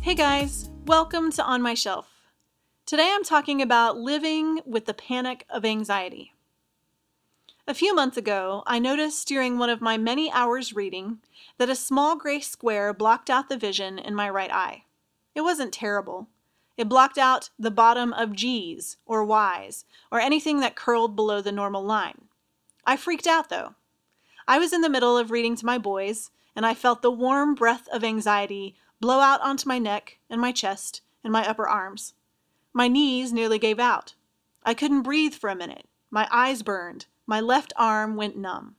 Hey guys, welcome to On My Shelf. Today I'm talking about living with the panic of anxiety. A few months ago, I noticed during one of my many hours reading that a small gray square blocked out the vision in my right eye. It wasn't terrible. It blocked out the bottom of G's or Y's or anything that curled below the normal line. I freaked out though. I was in the middle of reading to my boys, and I felt the warm breath of anxiety blow out onto my neck and my chest and my upper arms. My knees nearly gave out. I couldn't breathe for a minute. My eyes burned. My left arm went numb.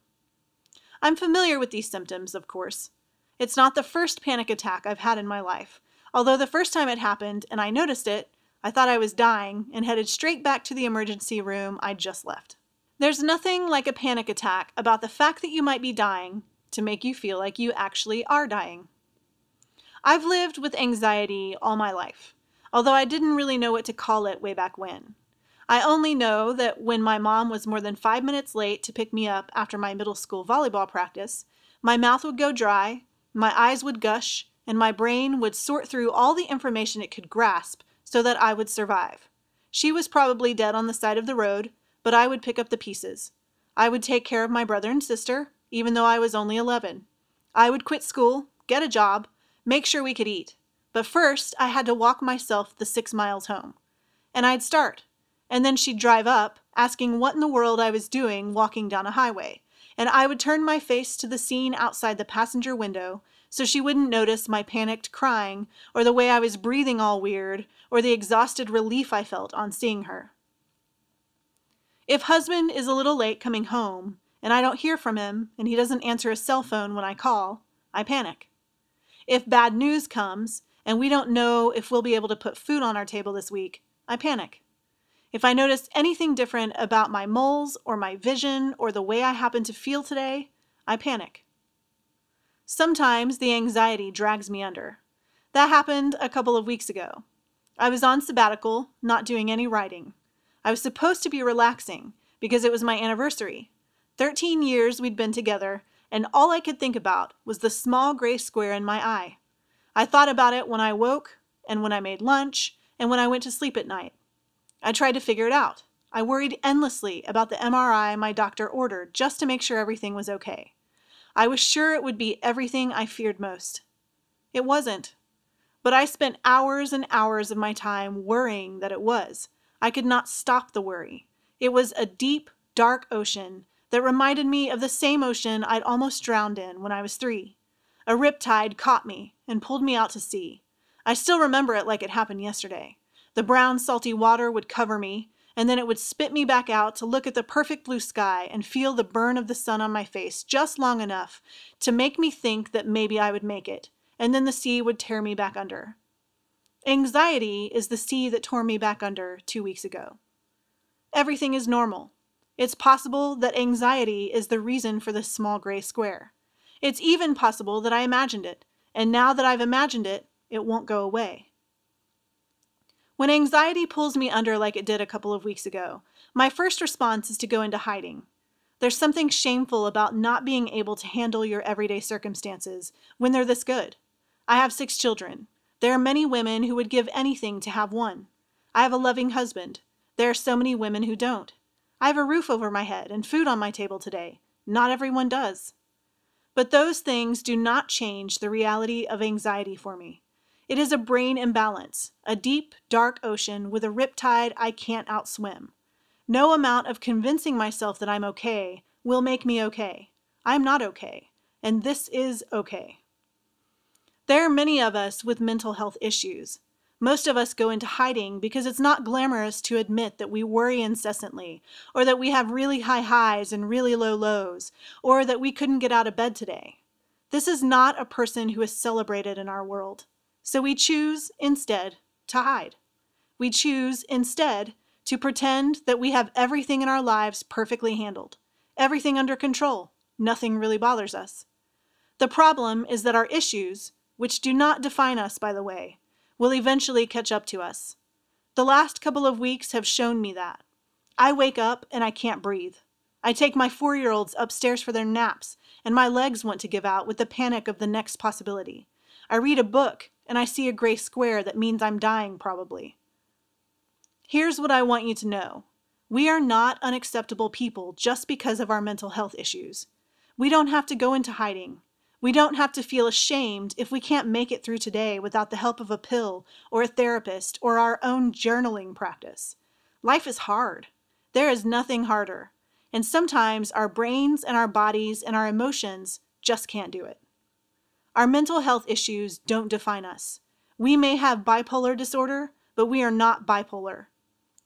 I'm familiar with these symptoms, of course. It's not the first panic attack I've had in my life, although the first time it happened and I noticed it, I thought I was dying and headed straight back to the emergency room I'd just left. There's nothing like a panic attack about the fact that you might be dying to make you feel like you actually are dying. I've lived with anxiety all my life, although I didn't really know what to call it way back when. I only know that when my mom was more than 5 minutes late to pick me up after my middle school volleyball practice, my mouth would go dry, my eyes would gush, and my brain would sort through all the information it could grasp so that I would survive. She was probably dead on the side of the road, but I would pick up the pieces. I would take care of my brother and sister, even though I was only 11. I would quit school, get a job, make sure we could eat. But first, I had to walk myself the 6 miles home. And I'd start. And then she'd drive up, asking what in the world I was doing walking down a highway. And I would turn my face to the scene outside the passenger window so she wouldn't notice my panicked crying, or the way I was breathing all weird, or the exhausted relief I felt on seeing her. If husband is a little late coming home, and I don't hear from him, and he doesn't answer his cell phone when I call, I panic. If bad news comes, and we don't know if we'll be able to put food on our table this week, I panic. If I notice anything different about my moles, or my vision, or the way I happen to feel today, I panic. Sometimes the anxiety drags me under. That happened a couple of weeks ago. I was on sabbatical, not doing any writing. I was supposed to be relaxing because it was my anniversary. 13 years we'd been together, and all I could think about was the small gray square in my eye. I thought about it when I woke, and when I made lunch, and when I went to sleep at night. I tried to figure it out. I worried endlessly about the MRI my doctor ordered just to make sure everything was okay. I was sure it would be everything I feared most. It wasn't. But I spent hours and hours of my time worrying that it was. I could not stop the worry. It was a deep, dark ocean that reminded me of the same ocean I'd almost drowned in when I was 3. A riptide caught me and pulled me out to sea. I still remember it like it happened yesterday. The brown, salty water would cover me, and then it would spit me back out to look at the perfect blue sky and feel the burn of the sun on my face just long enough to make me think that maybe I would make it, and then the sea would tear me back under. Anxiety is the sea that tore me back under 2 weeks ago. Everything is normal. It's possible that anxiety is the reason for this small gray square. It's even possible that I imagined it, and now that I've imagined it, it won't go away. When anxiety pulls me under like it did a couple of weeks ago, my first response is to go into hiding. There's something shameful about not being able to handle your everyday circumstances when they're this good. I have 6 children. There are many women who would give anything to have one. I have a loving husband. There are so many women who don't. I have a roof over my head and food on my table today. Not everyone does. But those things do not change the reality of anxiety for me. It is a brain imbalance, a deep, dark ocean with a riptide I can't outswim. No amount of convincing myself that I'm okay will make me okay. I'm not okay, and this is okay. There are many of us with mental health issues. Most of us go into hiding because it's not glamorous to admit that we worry incessantly, or that we have really high highs and really low lows, or that we couldn't get out of bed today. This is not a person who is celebrated in our world. So we choose, instead, to hide. We choose, instead, to pretend that we have everything in our lives perfectly handled, everything under control. Nothing really bothers us. The problem is that our issues, which do not define us, by the way, will eventually catch up to us. The last couple of weeks have shown me that. I wake up and I can't breathe. I take my 4-year-olds upstairs for their naps, and my legs want to give out with the panic of the next possibility. I read a book, and I see a gray square that means I'm dying probably. Here's what I want you to know. We are not unacceptable people just because of our mental health issues. We don't have to go into hiding. We don't have to feel ashamed if we can't make it through today without the help of a pill or a therapist or our own journaling practice. Life is hard. There is nothing harder. And sometimes our brains and our bodies and our emotions just can't do it. Our mental health issues don't define us. We may have bipolar disorder, but we are not bipolar.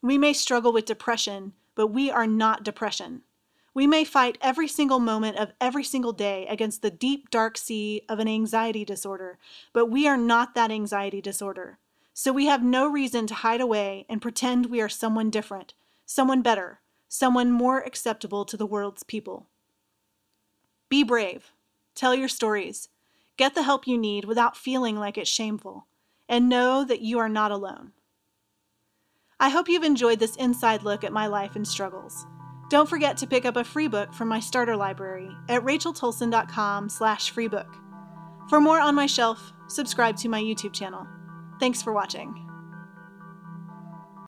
We may struggle with depression, but we are not depression. We may fight every single moment of every single day against the deep, dark sea of an anxiety disorder, but we are not that anxiety disorder. So we have no reason to hide away and pretend we are someone different, someone better, someone more acceptable to the world's people. Be brave. Tell your stories. Get the help you need without feeling like it's shameful. And know that you are not alone. I hope you've enjoyed this inside look at my life and struggles. Don't forget to pick up a free book from my starter library at racheltolson.com/freebook. For more On My Shelf, subscribe to my YouTube channel. Thanks for watching.